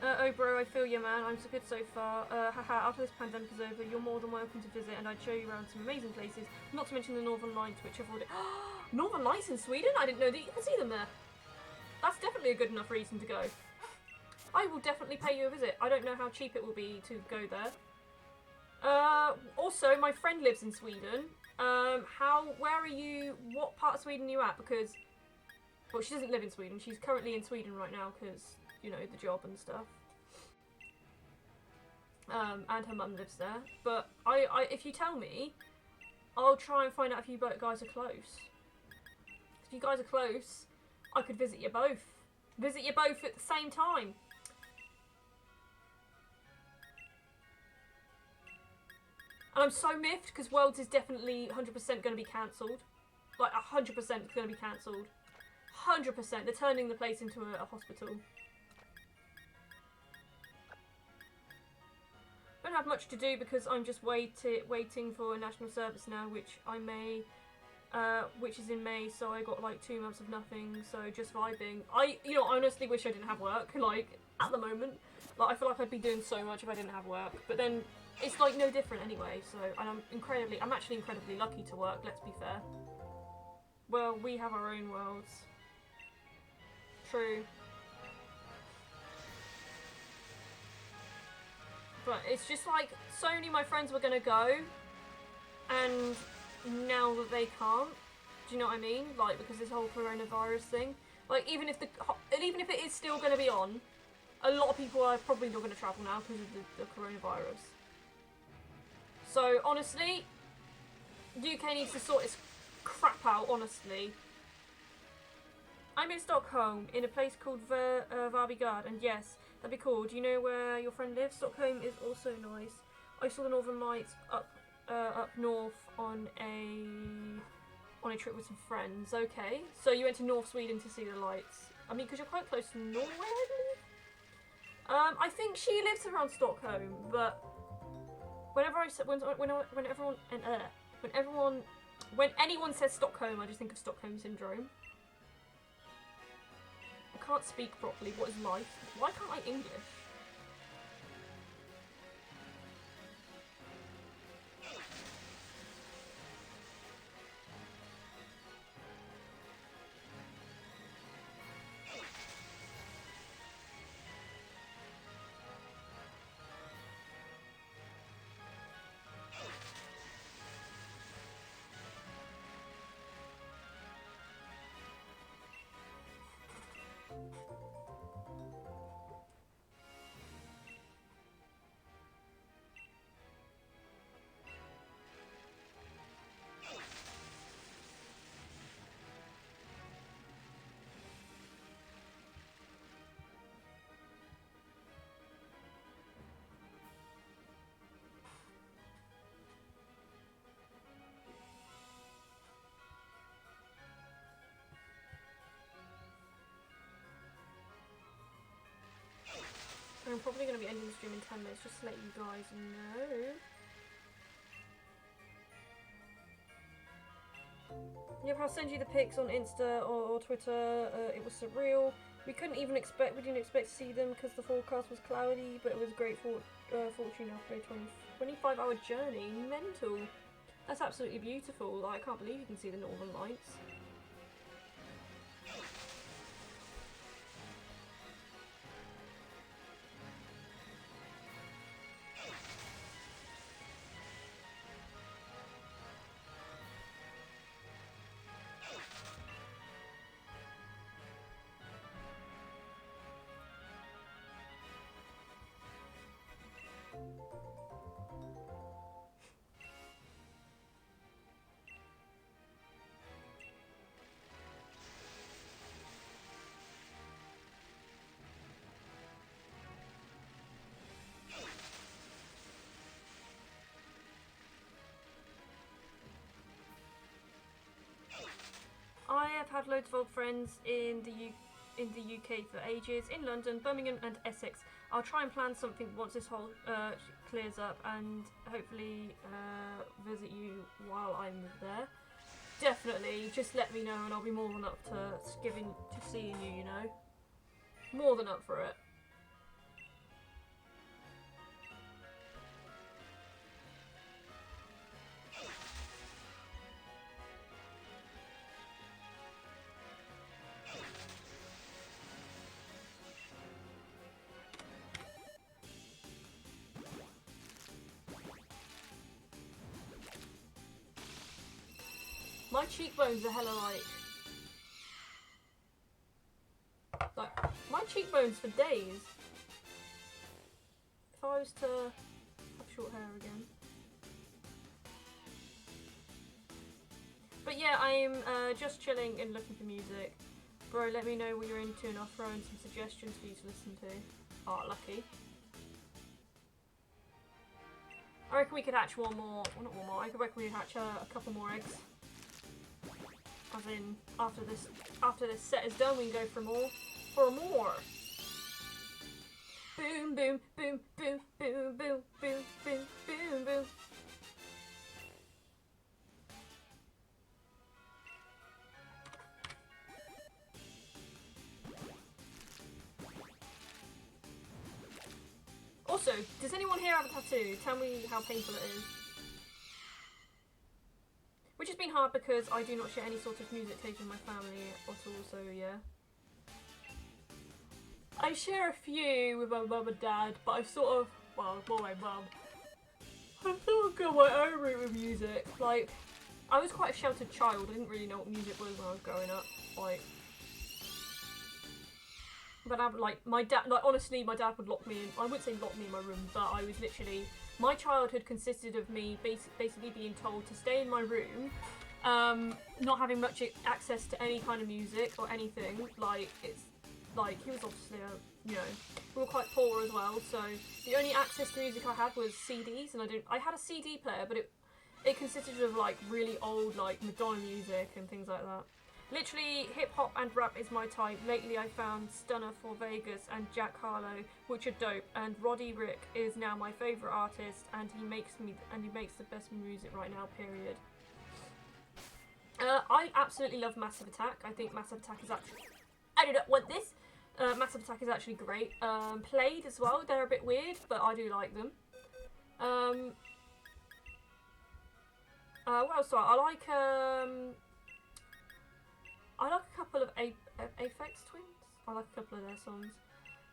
A: Oh bro, I feel you, man. I'm so good so far. Haha, after this pandemic is over, you're more than welcome to visit, and I'd show you around some amazing places, not to mention the Northern Lights, which I've already... Northern Lights in Sweden? I didn't know that you could see them there. That's definitely a good enough reason to go. I will definitely pay you a visit. I don't know how cheap it will be to go there. Also, my friend lives in Sweden. Where are you, what part of Sweden are you at? Because, well, she doesn't live in Sweden. She's currently in Sweden right now because, you know, the job and stuff. And her mum lives there. But if you tell me, I'll try and find out if you guys are close. If you guys are close, I could visit you both. Visit you both at the same time. And I'm so miffed because Worlds is definitely 100% going to be cancelled. Like 100% going to be cancelled. 100%. They're turning the place into a hospital. Don't have much to do because I'm just waiting for national service now, which which is in May. So I got like 2 months of nothing. So just vibing. I honestly wish I didn't have work. Like at the moment, like I feel like I'd be doing so much if I didn't have work. But then. It's like no different anyway, so, and I'm actually incredibly lucky to work, let's be fair. Well, we have our own worlds. True. But it's just like, so many of my friends were gonna go, and now that they can't, do you know what I mean? Like, because this whole coronavirus thing. Like, even if it is still gonna be on, a lot of people are probably not gonna travel now because of the coronavirus. So, honestly, UK needs to sort its crap out, honestly. I'm in Stockholm, in a place called Varbygard, and yes, that'd be cool. Do you know where your friend lives? Stockholm is also nice. I saw the Northern Lights up north on a trip with some friends. Okay, so you went to North Sweden to see the lights. I mean, because you're quite close to Norway, I believe? I think she lives around Stockholm, but... Whenever I said when anyone says Stockholm, I just think of Stockholm Syndrome. I can't speak properly. What is life? Why can't I English? I'm probably going to be ending the stream in 10 minutes just to let you guys know. Yep, I'll send you the pics on Insta or Twitter. It was surreal. We didn't expect to see them because the forecast was cloudy, but it was a great fortune after a 25-hour journey. Mental. That's absolutely beautiful. Like, I can't believe you can see the Northern Lights. I have had loads of old friends in the UK for ages, in London, Birmingham and Essex. I'll try and plan something once this whole clears up and hopefully visit you while I'm there. Definitely, just let me know and I'll be more than up to seeing you, you know. More than up for it. My cheekbones are hella like my cheekbones for days. If I was to have short hair again. But yeah, I'm just chilling and looking for music. Bro, let me know what you're into and I'll throw in some suggestions for you to listen to. Oh, lucky. I reckon we could hatch one more, well not one more, I reckon we could hatch a couple more eggs. As in, after this set is done, we can go for more. Boom, boom, boom, boom, boom, boom, boom, boom, boom, boom. Also, does anyone here have a tattoo? Tell me how painful it is. Which has been hard because I do not share any sort of music taste with my family at all, so yeah. I share a few with my mum and dad, but I've sort of, well, more my mum. I've sort of got my own route with music. Like, I was quite a sheltered child, I didn't really know what music was when I was growing up. Like, but I'm like, my dad, like honestly, my dad would lock me in, I wouldn't say lock me in my room, but I was literally, my childhood consisted of me basically being told to stay in my room, not having much access to any kind of music or anything. Like, it's like, he was obviously you know, we were quite poor as well, so the only access to music I had was CDs, and I had a CD player, but it consisted of like really old like Madonna music and things like that. Literally, hip-hop and rap is my type. Lately I found Stunner for Vegas and Jack Harlow, which are dope, and Roddy Rick is now my favourite artist, and he makes the best music right now, period. I absolutely love Massive Attack. I think Massive Attack is actually... I do not want this! Massive Attack is actually great. Played as well, they're a bit weird, but I do like them. What else do I like? I like a couple of Aphex Twins. I like a couple of their songs.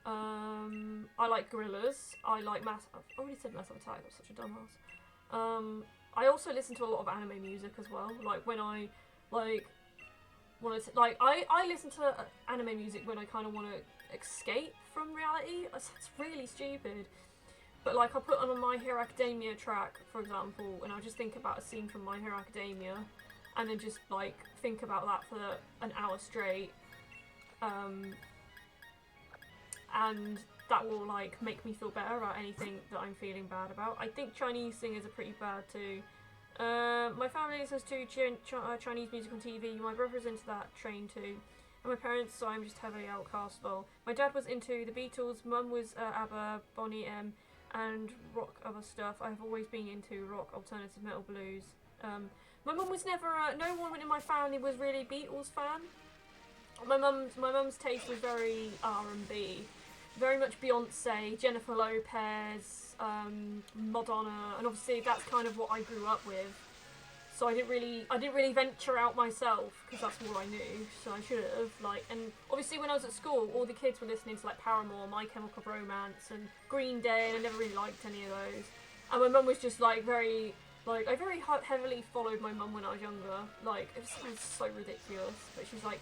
A: I like Gorillaz. I like I've already said Massive Attack, I'm such a dumbass. I also listen to a lot of anime music as well. Like when I, like, want to, like, I listen to anime music when I kind of want to escape from reality. It's really stupid. But, like, I'll put on a My Hero Academia track, for example, and I'll just think about a scene from My Hero Academia, and then just, like, think about that for an hour straight. And that will, like, make me feel better about anything that I'm feeling bad about. I think Chinese singers are pretty bad, too. My family listens to Chinese music on TV. My brother's into that train, too. And my parents, so I'm just heavily outcastable. My dad was into the Beatles, mum was ABBA, Bonnie M, and rock other stuff. I've always been into rock, alternative metal, blues. My mum was never, no one in my family was really Beatles fan. My mum's taste was very R&B, very much Beyonce, Jennifer Lopez, Madonna, and obviously that's kind of what I grew up with. So I didn't really venture out myself because that's all I knew. So I should have, like, and obviously when I was at school, all the kids were listening to like Paramore, My Chemical Romance, and Green Day, and I never really liked any of those. And my mum was just like very, like, I very heavily followed my mum when I was younger. Like, it was so ridiculous, but she's like,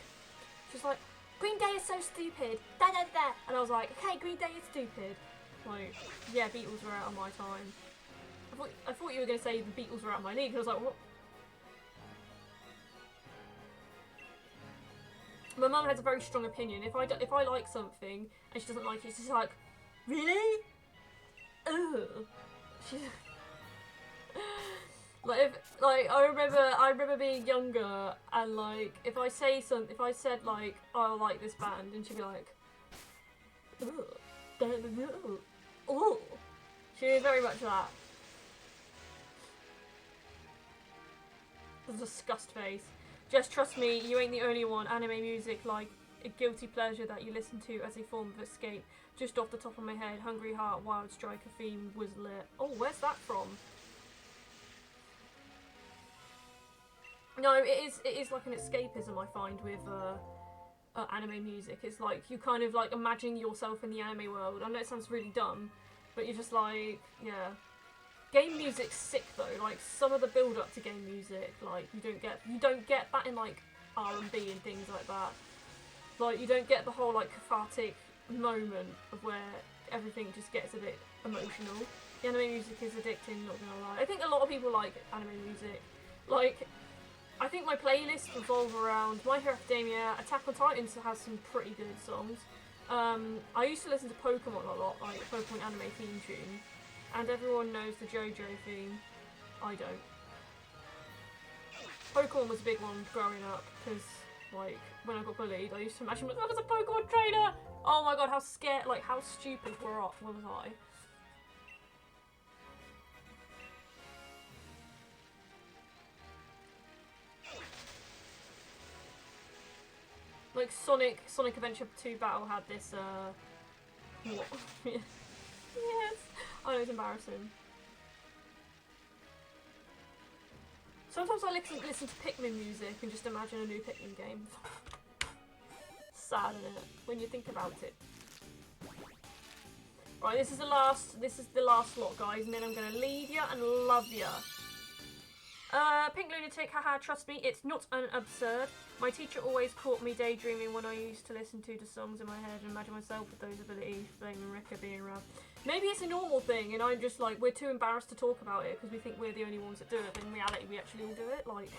A: Green Day is so stupid, da da da. And I was like, okay, Green Day is stupid. Like, yeah, Beatles were out of my time. I thought you were going to say the Beatles were out of my league, and I was like, what? My mum has a very strong opinion. If I like something and she doesn't like it, she's like, really? Ugh. She's like, I remember being younger and like if I said like, oh, I like this band, and she'd be like, ugh. She is very much that. The disgust face. Just trust me, you ain't the only one. Anime music, like a guilty pleasure that you listen to as a form of escape. Just off the top of my head, Hungry Heart, Wild Striker theme was lit. Oh, where's that from? No, it is like an escapism I find with anime music. It's like you kind of like imagine yourself in the anime world. I know it sounds really dumb, but you're just like, yeah. Game music's sick though. Like some of the build up to game music, like you don't get that in like R&B and things like that. Like you don't get the whole like cathartic moment of where everything just gets a bit emotional. The anime music is addicting, not gonna lie. I think a lot of people like anime music. Like, I think my playlists revolve around My Hero Academia. Attack on Titan has some pretty good songs. I used to listen to Pokemon a lot, like Pokemon anime theme tune. And everyone knows the JoJo theme. I don't. Pokemon was a big one growing up, because, like, when I got bullied, I used to imagine myself as a Pokemon trainer! Oh my god, how scared, like, how stupid was I? Like, Sonic Adventure 2 Battle had this, what? Yes! I know, it's embarrassing. Sometimes I listen to Pikmin music and just imagine a new Pikmin game. Sad, isn't it? When you think about it. Right, this is the last lot, guys, and then I'm gonna leave ya and love ya. PinkLunatic, haha, trust me, it's not an absurd. My teacher always caught me daydreaming when I used to listen to the songs in my head and imagine myself with those abilities, blaming Rika being around. Maybe it's a normal thing and I'm just like, we're too embarrassed to talk about it because we think we're the only ones that do it, but in reality we actually all do it. Like,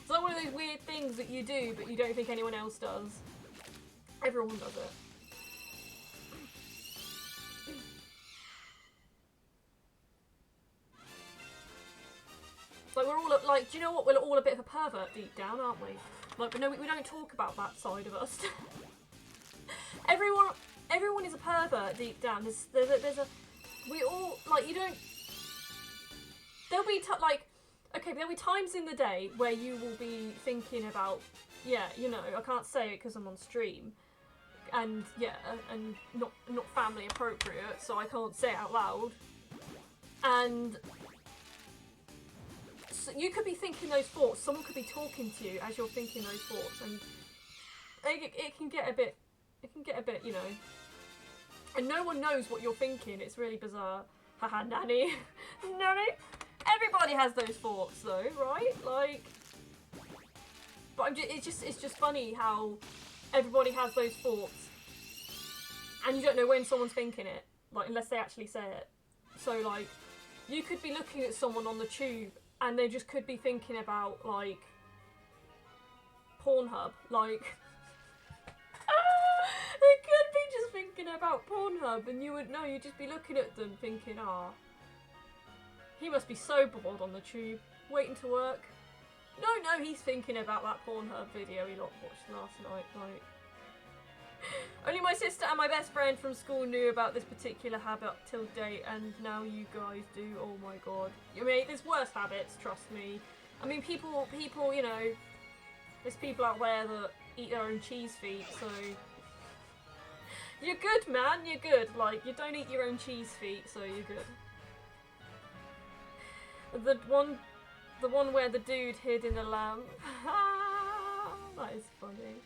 A: it's like one of those weird things that you do but you don't think anyone else does. Everyone does it. Like, we're all, like, do you know what? We're all a bit of a pervert deep down, aren't we? Like, but no, we don't talk about that side of us. Everyone is a pervert deep down. There's a, we all, like, you don't, there'll be, there'll be times in the day where you will be thinking about, yeah, you know, I can't say it because I'm on stream. And, yeah, and not family appropriate, so I can't say it out loud. And so you could be thinking those thoughts, someone could be talking to you as you're thinking those thoughts, and it can get a bit, you know, and no one knows what you're thinking. It's really bizarre. Haha, nanny. Nanny? Everybody has those thoughts though, right? Like, But it's just funny how everybody has those thoughts, and you don't know when someone's thinking it, like unless they actually say it. So like, you could be looking at someone on the tube, and they just could be thinking about like Pornhub, like. They could be just thinking about Pornhub, and you wouldn't know. You'd just be looking at them thinking, ah, he must be so bored on the tube, waiting to work. No, he's thinking about that Pornhub video he watched last night. Like, only my sister and my best friend from school knew about this particular habit till date, and now you guys do. Oh my god. I mean, there's worse habits, trust me. I mean, people, you know, there's people out there that eat their own cheese feet, so... You're good, man, you're good. Like, you don't eat your own cheese feet, so you're good. The one where the dude hid in the lamp. That is funny.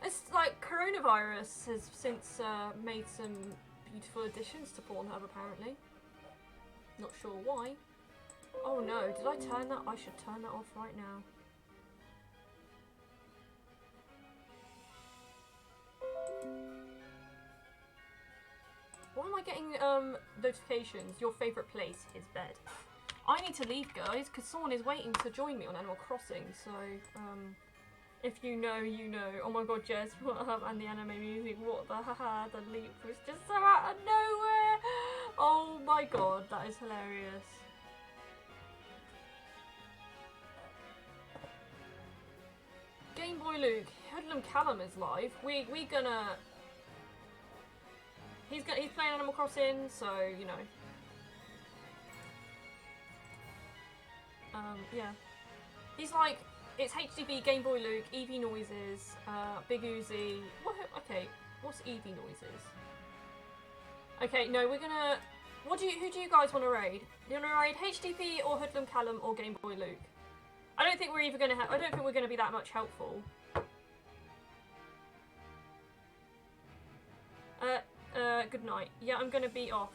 A: It's like coronavirus has since made some beautiful additions to Pornhub, apparently. Not sure why. Oh no, did I turn that? I should turn that off right now. Why am I getting notifications? Your favourite place is bed. I need to leave, guys, because someone is waiting to join me on Animal Crossing, so if you know, you know. Oh my god, Jess, and the anime music, what the haha, the leap was just so out of nowhere. Oh my god, that is hilarious. Game Boy Luke, Hoodlum Callum is live. We gonna... He's playing Animal Crossing, so, you know. Yeah. He's like, it's HDB, Game Boy Luke, Eevee noises, Big Uzi. What? Okay, what's Eevee noises? Okay, no, we're gonna... Who do you guys want to raid? Do you want to raid HDP or Hoodlum Callum or Game Boy Luke? I don't think we're either gonna I don't think we're gonna be that much helpful. Good night. Yeah, I'm gonna be off.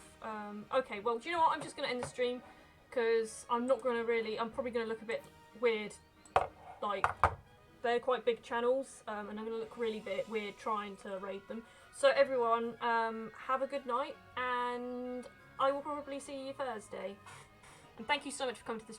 A: Okay, well, do you know what? I'm just gonna end the stream because I'm probably gonna look a bit weird. Like, they're quite big channels, and I'm gonna look really weird trying to raid them. So everyone, have a good night, and I will probably see you Thursday. And thank you so much for coming to this